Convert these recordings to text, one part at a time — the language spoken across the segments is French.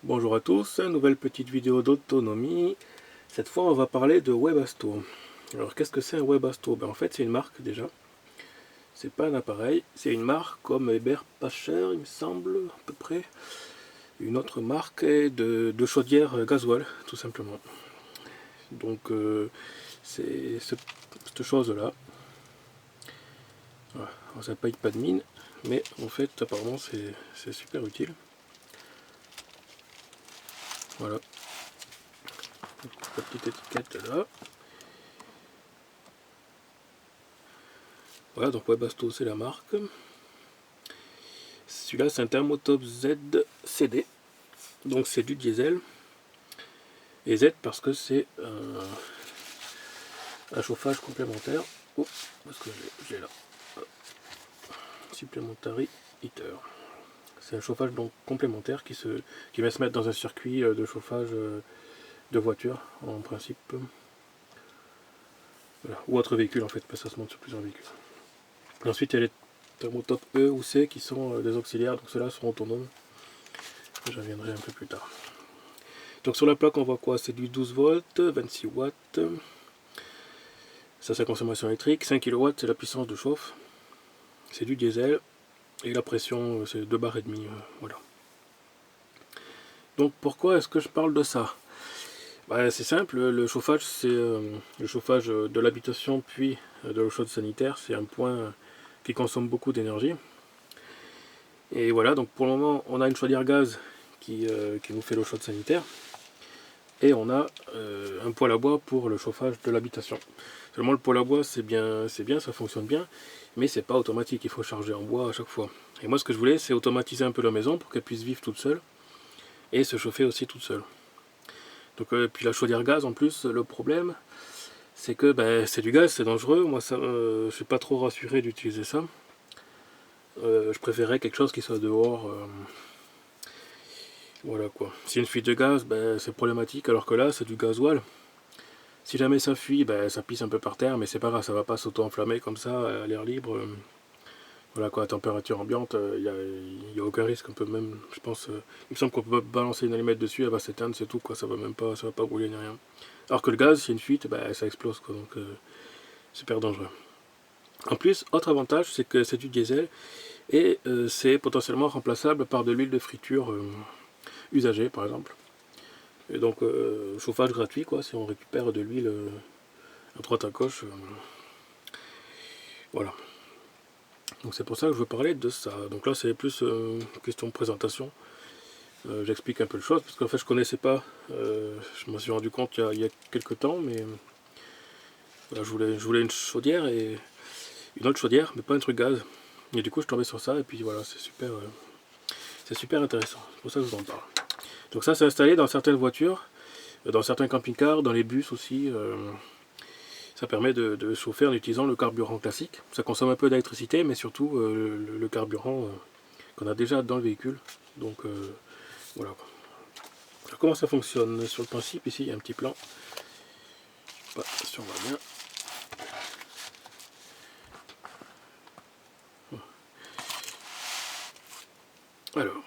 Bonjour à tous, nouvelle petite vidéo d'autonomie. Cette fois on va parler de Webasto. Alors qu'est-ce que c'est un Webasto? En fait c'est une marque déjà. C'est pas un appareil, c'est une marque comme Hébert pas cher il me semble à peu près. Une autre marque est de chaudière gasoil tout simplement. Donc c'est cette chose là. Voilà. Alors, ça paye pas de mine, mais en fait apparemment c'est super utile. Voilà. La petite étiquette là. Voilà, donc Webasto c'est la marque. Celui-là c'est un Thermotop Z CD. Donc c'est du diesel. Et Z parce que c'est un chauffage complémentaire. Oh, parce que j'ai là. Supplementary heater. C'est un chauffage donc complémentaire qui va se mettre dans un circuit de chauffage de voiture en principe. Voilà. Ou autre véhicule en fait, parce que ça se monte sur plusieurs véhicules. Et ensuite il y a les Thermotop E ou C qui sont des auxiliaires, donc ceux-là seront autonomes. J'en reviendrai un peu plus tard. Donc sur la plaque on voit quoi? C'est du 12 volts, 26 watts. Ça c'est la consommation électrique. 5 kW c'est la puissance de chauffe. C'est du diesel. Et la pression c'est 2 bar et demi. Voilà. Donc pourquoi est-ce que je parle de ça? C'est simple, le chauffage c'est le chauffage de l'habitation puis de l'eau chaude sanitaire. C'est un point qui consomme beaucoup d'énergie. Et voilà, donc pour le moment on a une chaudière gaz qui nous fait l'eau chaude sanitaire. Et on a un poêle à bois pour le chauffage de l'habitation. Seulement le poêle à bois c'est bien, ça fonctionne bien, mais c'est pas automatique, il faut charger en bois à chaque fois. Et moi ce que je voulais c'est automatiser un peu la maison pour qu'elle puisse vivre toute seule et se chauffer aussi toute seule. Donc puis la chaudière gaz en plus, le problème c'est que c'est du gaz, c'est dangereux, moi ça, je suis pas trop rassuré d'utiliser ça. Je préférerais quelque chose qui soit dehors. Voilà quoi. Si une fuite de gaz, c'est problématique, alors que là c'est du gasoil. Si jamais ça fuit, ça pisse un peu par terre, mais c'est pas grave, ça va pas s'auto-enflammer comme ça à l'air libre. Voilà quoi, à température ambiante, il n'y a aucun risque. On peut même, je pense, il me semble qu'on peut balancer une allumette dessus, elle va s'éteindre, c'est tout quoi, ça va pas brûler ni rien. Alors que le gaz, s'il y a une fuite, ça explose quoi, donc super dangereux. En plus, autre avantage, c'est que c'est du diesel et c'est potentiellement remplaçable par de l'huile de friture usagée par exemple. Et donc chauffage gratuit quoi, si on récupère de l'huile à droite à gauche. Voilà. Donc c'est pour ça que je veux parler de ça. Donc là c'est plus question de présentation. J'explique un peu les choses parce qu'en fait je connaissais pas. Je m'en suis rendu compte il y a quelques temps, mais voilà, je voulais une chaudière et une autre chaudière, mais pas un truc gaz. Et du coup je suis tombé sur ça et puis voilà, c'est super intéressant. C'est pour ça que je vous en parle. Donc ça c'est installé dans certaines voitures, dans certains camping-cars, dans les bus aussi. Ça permet de chauffer en utilisant le carburant classique. Ça consomme un peu d'électricité, mais surtout le carburant qu'on a déjà dans le véhicule. Donc voilà. Alors, comment ça fonctionne? Sur le principe, ici il y a un petit plan. Je sais pas si on voit bien. Alors,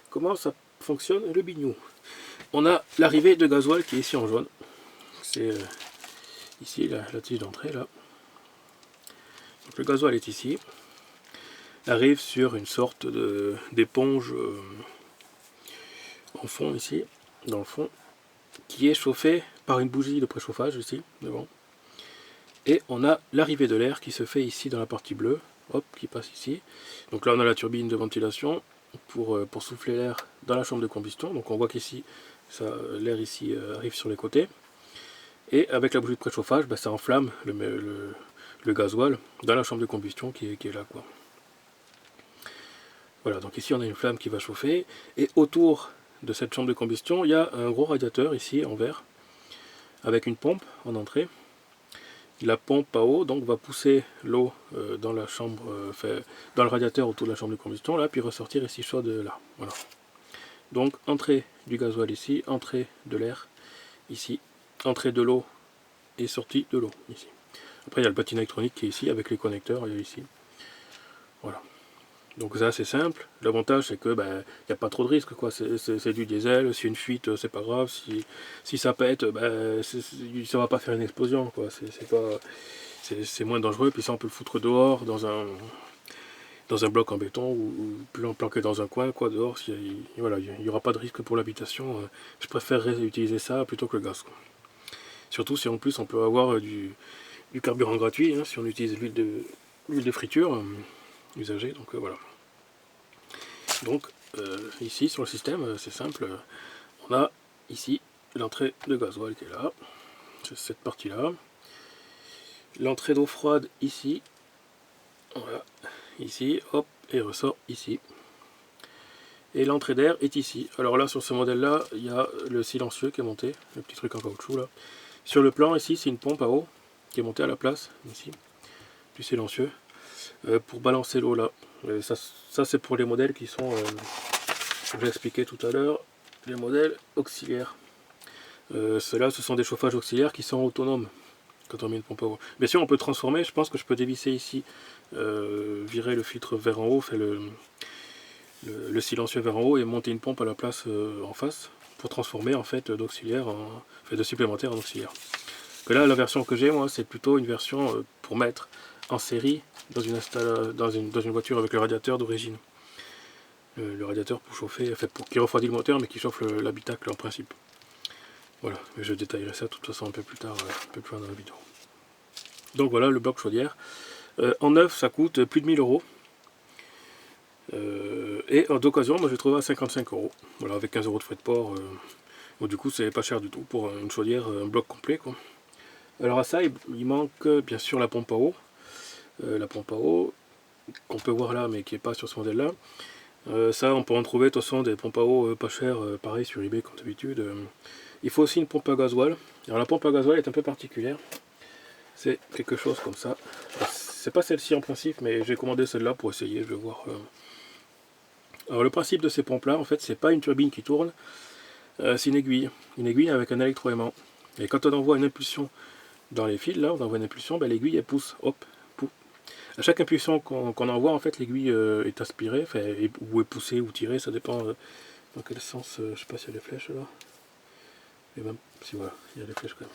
comment ça fonctionne le bignou? On a l'arrivée de gasoil qui est ici en jaune. C'est ici la tige d'entrée là. Donc le gasoil est ici. Arrive sur une sorte d'éponge en fond ici, dans le fond, qui est chauffé par une bougie de préchauffage ici, devant. Et on a l'arrivée de l'air qui se fait ici dans la partie bleue, hop, qui passe ici. Donc là on a la turbine de ventilation pour souffler l'air dans la chambre de combustion. Donc on voit qu'ici, l'air ici arrive sur les côtés. Et avec la bougie de préchauffage, ça enflamme le gasoil dans la chambre de combustion qui est là quoi. Voilà, donc ici on a une flamme qui va chauffer, et autour de cette chambre de combustion, il y a un gros radiateur ici en verre, avec une pompe en entrée. La pompe à eau donc va pousser l'eau dans la chambre, dans le radiateur autour de la chambre de combustion, là, puis ressortir ici chaude là. Voilà. Donc entrée du gasoil ici, entrée de l'air ici, entrée de l'eau et sortie de l'eau ici. Après il y a le bâtiment électronique qui est ici avec les connecteurs ici. Voilà. Donc c'est assez simple. L'avantage c'est que il n'y a pas trop de risques, quoi. C'est du diesel, si une fuite c'est pas grave, si ça pète, ça va pas faire une explosion, quoi. C'est moins dangereux, puis ça on peut le foutre dehors dans un bloc en béton ou planqué dans un coin, quoi, dehors. Voilà, il n'y aura pas de risque pour l'habitation. Je préférerais utiliser ça plutôt que le gaz, quoi. Surtout si en plus on peut avoir du carburant gratuit, hein, si on utilise l'huile de friture usagée, donc voilà. Donc ici sur le système, c'est simple, on a ici l'entrée de gasoil qui est là, c'est cette partie là, l'entrée d'eau froide ici, voilà, ici, hop, et ressort ici. Et l'entrée d'air est ici. Alors là sur ce modèle là, il y a le silencieux qui est monté, le petit truc en caoutchouc là. Sur le plan ici c'est une pompe à eau qui est montée à la place, ici, du silencieux, pour balancer l'eau là. Et ça c'est pour les modèles qui sont, comme j'ai expliqué tout à l'heure, les modèles auxiliaires. Ceux-là ce sont des chauffages auxiliaires qui sont autonomes quand on met une pompe à eau. Bien sûr on peut transformer, je pense que je peux dévisser ici, virer le filtre vers en haut, faire le silencieux vers en haut et monter une pompe à la place en face pour transformer en fait d'auxiliaire de supplémentaire en auxiliaire. Que là la version que j'ai moi c'est plutôt une version pour mettre en série dans une voiture avec le radiateur d'origine. Le radiateur pour chauffer, en fait qui refroidit le moteur mais qui chauffe l'habitacle en principe. Voilà, mais je détaillerai ça de toute façon un peu plus tard, un peu plus loin dans la vidéo. Donc voilà le bloc chaudière. En neuf ça coûte plus de 1000 euros. Et d'occasion, moi j'ai trouvé à 55 euros. Voilà, avec 15 euros de frais de port. Bon, du coup, c'est pas cher du tout pour une chaudière, un bloc complet, quoi. Alors à ça, il manque bien sûr la pompe à eau. La pompe à eau qu'on peut voir là, mais qui n'est pas sur ce modèle-là. Ça, on peut en trouver de toute façon des pompes à eau pas chères, pareil sur eBay comme d'habitude. Il faut aussi une pompe à gasoil. Alors la pompe à gasoil est un peu particulière. C'est quelque chose comme ça. C'est pas celle-ci en principe, mais j'ai commandé celle-là pour essayer, je vais voir. Alors le principe de ces pompes là en fait c'est pas une turbine qui tourne, c'est une aiguille avec un électroaimant. Et quand on envoie une impulsion dans les fils là, on envoie une impulsion, l'aiguille elle pousse, hop, pouf. À chaque impulsion qu'on envoie en fait l'aiguille est aspirée, ou est poussée ou tirée, ça dépend dans quel sens, je sais pas s'il y a des flèches là. Et même si voilà, il y a des flèches quand même.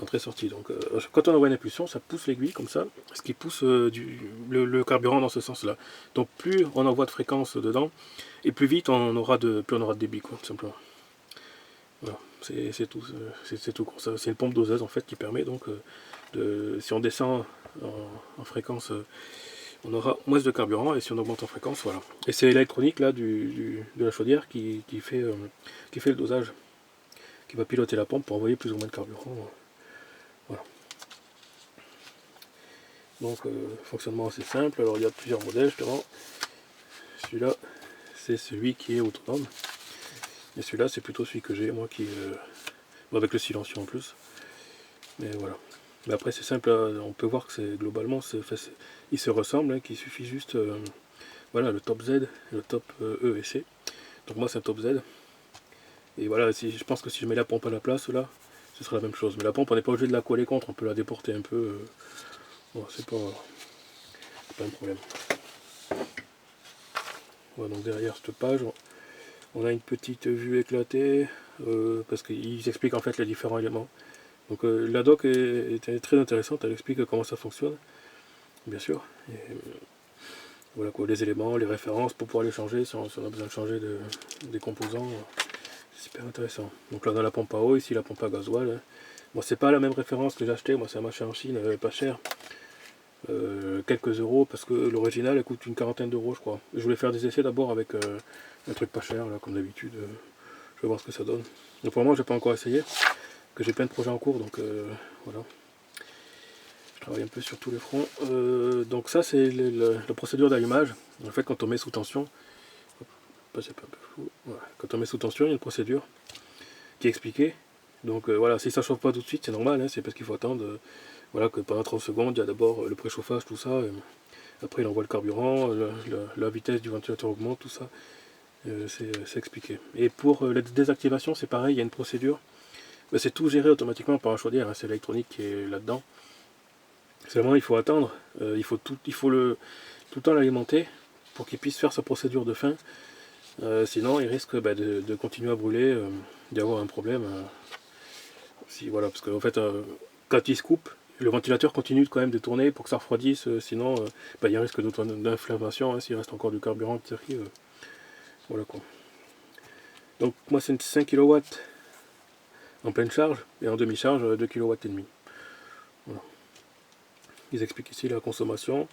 Entrée-sortie. Donc quand on envoie une impulsion, ça pousse l'aiguille comme ça, ce qui pousse le carburant dans ce sens-là. Donc plus on envoie de fréquence dedans, et plus vite on aura de débit, quoi, tout simplement. Voilà, c'est tout. C'est une pompe doseuse en fait qui permet donc si on descend en fréquence, on aura moins de carburant, et si on augmente en fréquence, voilà. Et c'est l'électronique là de la chaudière qui fait le dosage, qui va piloter la pompe pour envoyer plus ou moins de carburant. Voilà. Donc fonctionnement assez simple. Alors il y a plusieurs modèles justement. Celui-là c'est celui qui est autonome. Et celui-là c'est plutôt celui que j'ai moi qui avec le silencieux en plus. Mais voilà. Mais après c'est simple, on peut voir que c'est globalement ils se ressemblent, hein, qu'il suffit juste voilà le top Z et le top E et C. Donc moi c'est un top Z. Et voilà, je pense que si je mets la pompe à la place là, ce sera la même chose. Mais la pompe on n'est pas obligé de la coller contre, on peut la déporter un peu. Bon, c'est pas un problème. Voilà, donc derrière cette page, on a une petite vue éclatée, parce qu'ils expliquent en fait les différents éléments. Donc la doc est très intéressante, elle explique comment ça fonctionne, bien sûr. Et, voilà quoi, les éléments, les références pour pouvoir les changer si on a besoin de changer des composants. C'est super intéressant. Donc là on a la pompe à eau, ici la pompe à gasoil. Hein. Bon, c'est pas la même référence que j'ai acheté, moi c'est un machin en Chine, pas cher. Quelques euros, parce que l'original elle coûte une quarantaine d'euros je crois. Je voulais faire des essais d'abord avec un truc pas cher là, comme d'habitude. Je vais voir ce que ça donne. Donc pour le moment j'ai pas encore essayé, que j'ai plein de projets en cours, donc voilà. Je travaille un peu sur tous les fronts. Donc ça c'est la procédure d'allumage. En fait quand on met sous tension, c'est pas un peu flou. Voilà. Quand on met sous tension il y a une procédure qui est expliquée. Donc voilà, si ça chauffe pas tout de suite c'est normal, hein, c'est parce qu'il faut attendre. Voilà, que pendant 30 secondes, il y a d'abord le préchauffage, tout ça, et après il envoie le carburant, la vitesse du ventilateur augmente, tout ça, c'est expliqué. Et pour la désactivation, c'est pareil, il y a une procédure, c'est tout géré automatiquement par un chaudière, hein, c'est l'électronique qui est là-dedans. Seulement il faut attendre, il faut tout le temps l'alimenter, pour qu'il puisse faire sa procédure de fin. Sinon il risque de continuer à brûler, d'y avoir un problème. Si, voilà, parce qu'en fait quand il se coupe, le ventilateur continue quand même de tourner pour que ça refroidisse, sinon il y a un risque d'inflammation hein, s'il reste encore du carburant qui arrive. Voilà quoi. Donc moi c'est une 5 kW en pleine charge et en demi-charge 2 kW et demi. Voilà. Ils expliquent ici la consommation.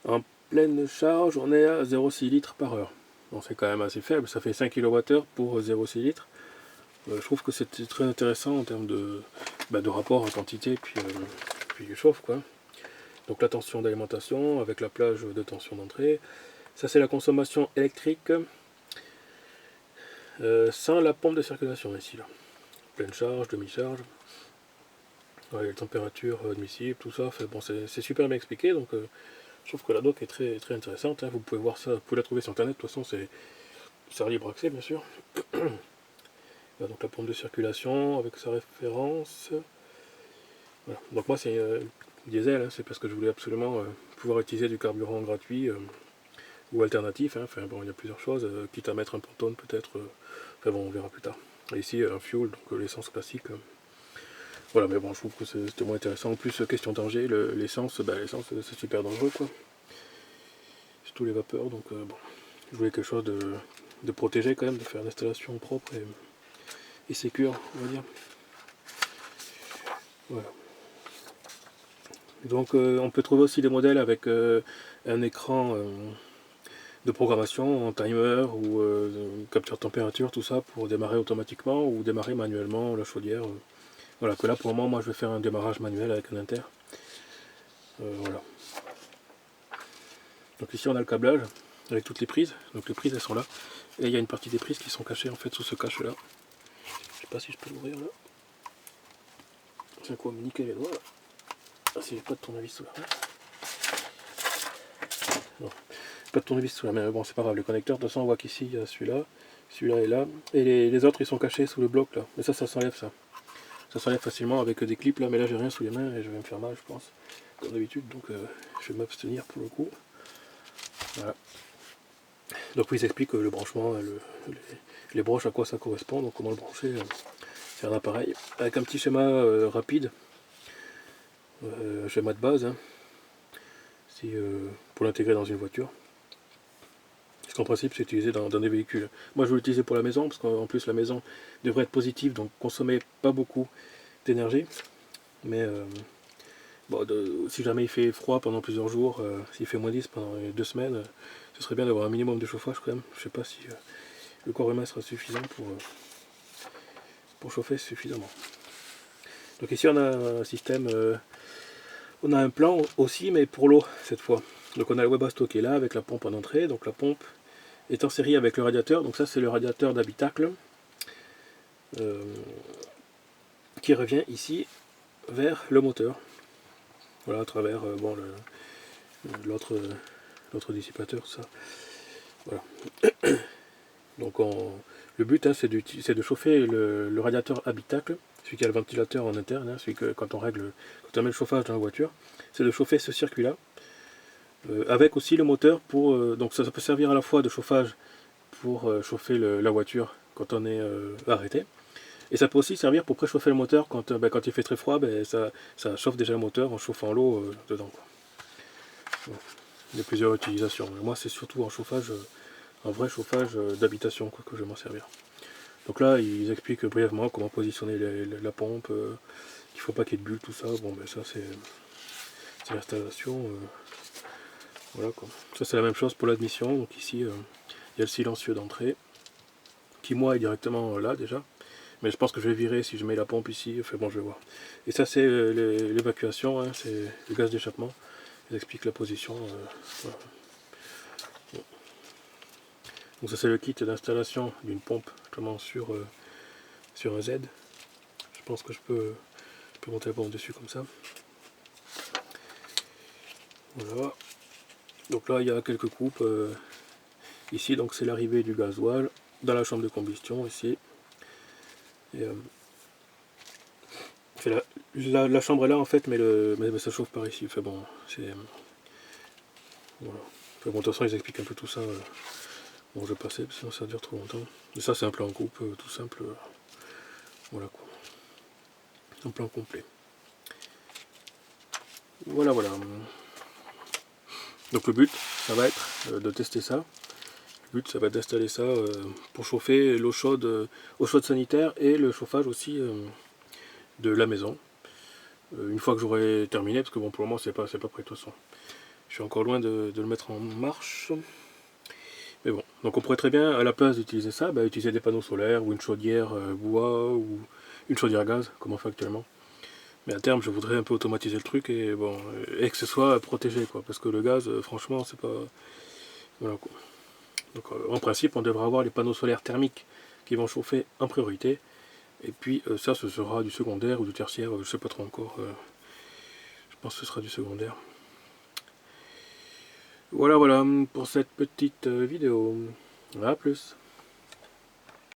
En pleine charge on est à 0,6 litres par heure. Bon, c'est quand même assez faible, ça fait 5 kWh pour 0,6 litres. Je trouve que c'était très intéressant en termes de rapport en quantité puis du chauffe quoi. Donc la tension d'alimentation avec la plage de tension d'entrée. Ça c'est la consommation électrique sans la pompe de circulation ici là. Pleine charge, demi-charge. Ouais, les températures admissibles, tout ça. Enfin, bon, c'est super bien expliqué, donc je trouve que la doc est très, très intéressante. Hein. Vous pouvez voir ça, vous pouvez la trouver sur internet, de toute façon c'est libre accès bien sûr. Là, donc la pompe de circulation avec sa référence. Voilà. Donc moi c'est diesel, hein, c'est parce que je voulais absolument pouvoir utiliser du carburant gratuit ou alternatif. Hein. Enfin bon, il y a plusieurs choses, quitte à mettre un Pantone peut-être. Enfin bon, on verra plus tard. Et ici un fuel, donc l'essence classique. Voilà, mais bon, je trouve que c'était moins intéressant. En plus, question danger, l'essence, c'est super dangereux, quoi. Surtout les vapeurs, donc bon, je voulais quelque chose de protégé quand même, de faire une installation propre et sécure, on va dire. Voilà. Donc, on peut trouver aussi des modèles avec un écran de programmation en timer ou capture de température, tout ça, pour démarrer automatiquement ou démarrer manuellement la chaudière. Voilà, que là pour le moment, moi je vais faire un démarrage manuel avec un inter. Voilà. Donc ici on a le câblage avec toutes les prises. Donc les prises elles sont là. Et il y a une partie des prises qui sont cachées en fait sous ce cache là. Je sais pas si je peux l'ouvrir là. C'est quoi me niquer les doigts là. Ah si j'ai pas de tournevis sous la main. Non, pas de tournevis sous la main, mais bon c'est pas grave, le connecteur, de toute façon on voit qu'ici il y a celui-là, celui-là est là, et les autres ils sont cachés sous le bloc là. Mais ça s'enlève ça. Ça s'enlève facilement avec des clips là, mais là j'ai rien sous les mains et je vais me faire mal je pense, comme d'habitude, donc je vais m'abstenir pour le coup. Voilà. Donc oui, ils expliquent le branchement, les broches à quoi ça correspond, donc comment le brancher. C'est un appareil avec un petit schéma rapide, schéma de base, hein, pour l'intégrer dans une voiture. Parce qu'en principe c'est utilisé dans des véhicules. Moi je veux l'utiliser pour la maison, parce qu'en plus la maison devrait être positive, donc consommer pas beaucoup d'énergie. Mais bon, si jamais il fait froid pendant plusieurs jours, s'il fait moins 10 pendant 2 semaines, ce serait bien d'avoir un minimum de chauffage quand même. Je sais pas si le corps humain sera suffisant pour chauffer suffisamment. Donc ici on a un système, on a un plan aussi, mais pour l'eau cette fois. Donc on a le Webasto qui est là avec la pompe en entrée, donc la pompe est en série avec le radiateur, donc ça c'est le radiateur d'habitacle qui revient ici vers le moteur. Voilà, à travers bon, l'autre dissipateur, ça. Voilà. Donc le but hein, c'est de chauffer le radiateur habitacle, celui qui a le ventilateur en interne, hein, celui que quand on met le chauffage dans la voiture, c'est de chauffer ce circuit-là, avec aussi le moteur pour. Donc ça peut servir à la fois de chauffage pour chauffer la voiture quand on est arrêté. Et ça peut aussi servir pour préchauffer le moteur quand il fait très froid, ça chauffe déjà le moteur en chauffant l'eau dedans. Quoi. Bon. Il y a plusieurs utilisations. Mais moi c'est surtout en chauffage, un vrai chauffage d'habitation que je vais m'en servir. Donc là ils expliquent brièvement comment positionner la pompe, qu'il ne faut pas qu'il y ait de bulles, tout ça. Bon ben ça c'est l'installation. Voilà quoi. Ça c'est la même chose pour l'admission. Donc ici il y a le silencieux d'entrée, qui moi est directement là déjà. Mais je pense que je vais virer si je mets la pompe ici, enfin bon je vais voir. Et ça c'est l'évacuation, hein, c'est le gaz d'échappement. Ils expliquent la position. Voilà. Bon. Donc ça c'est le kit d'installation d'une pompe justement sur un Z. Je pense que je peux monter la pompe dessus comme ça. Voilà. Donc là il y a quelques coupes. Ici donc c'est l'arrivée du gasoil dans la chambre de combustion ici. Et, la chambre est là en fait, mais ça chauffe par ici. Enfin bon, c'est voilà. Enfin, bon, de toute façon ils expliquent un peu tout ça. Bon, je vais passer, sinon ça dure trop longtemps. Et ça c'est un plan en groupe, tout simple. Voilà quoi. Un plan complet. Voilà, voilà. Donc le but, ça va être de tester ça. Le but, ça va être d'installer ça pour chauffer l'eau chaude sanitaire et le chauffage aussi de la maison. Une fois que j'aurai terminé, parce que bon, pour le moment, c'est pas prêt de toute façon. Je suis encore loin de le mettre en marche. Mais bon, donc on pourrait très bien, à la place d'utiliser ça, utiliser des panneaux solaires ou une chaudière bois ou une chaudière gaz, comme on fait actuellement. Mais à terme, je voudrais un peu automatiser le truc et bon, et que ce soit protégé, quoi. Parce que le gaz, franchement, c'est pas... Voilà, quoi. Donc en principe, on devrait avoir les panneaux solaires thermiques qui vont chauffer en priorité. Et puis ça, ce sera du secondaire ou du tertiaire, je sais pas trop encore. Je pense que ce sera du secondaire. Voilà, voilà, pour cette petite vidéo. À plus.